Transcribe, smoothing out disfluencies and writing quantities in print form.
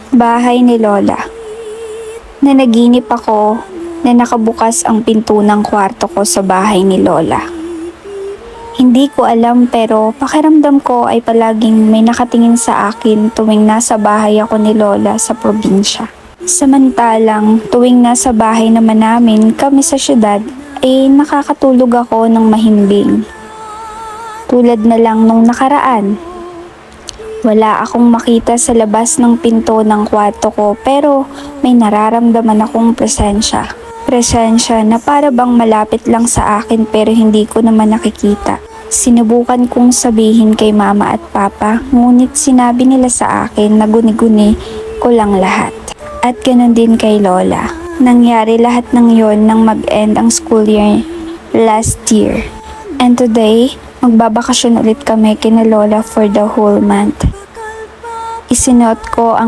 Bahay ni Lola. Nanaginip ako na nakabukas ang pinto ng kwarto ko sa bahay ni Lola. Hindi ko alam pero pakiramdam ko ay palaging may nakatingin sa akin tuwing nasa bahay ako ni Lola sa probinsya. Samantalang tuwing nasa bahay naman namin kami sa syudad ay nakakatulog ako ng mahimbing. Tulad na lang nung nakaraan. Wala akong makita sa labas ng pinto ng kwarto ko pero may nararamdaman akong presensya. Presensya na para bang malapit lang sa akin pero hindi ko naman nakikita. Sinubukan kong sabihin kay mama at papa ngunit sinabi nila sa akin na guni-guni ko lang lahat. At ganun din kay Lola. Nangyari lahat ng yon nang mag-end ang school year last year. And today, magbabakasyon ulit kami kina Lola for the whole month. Isinuot ko ang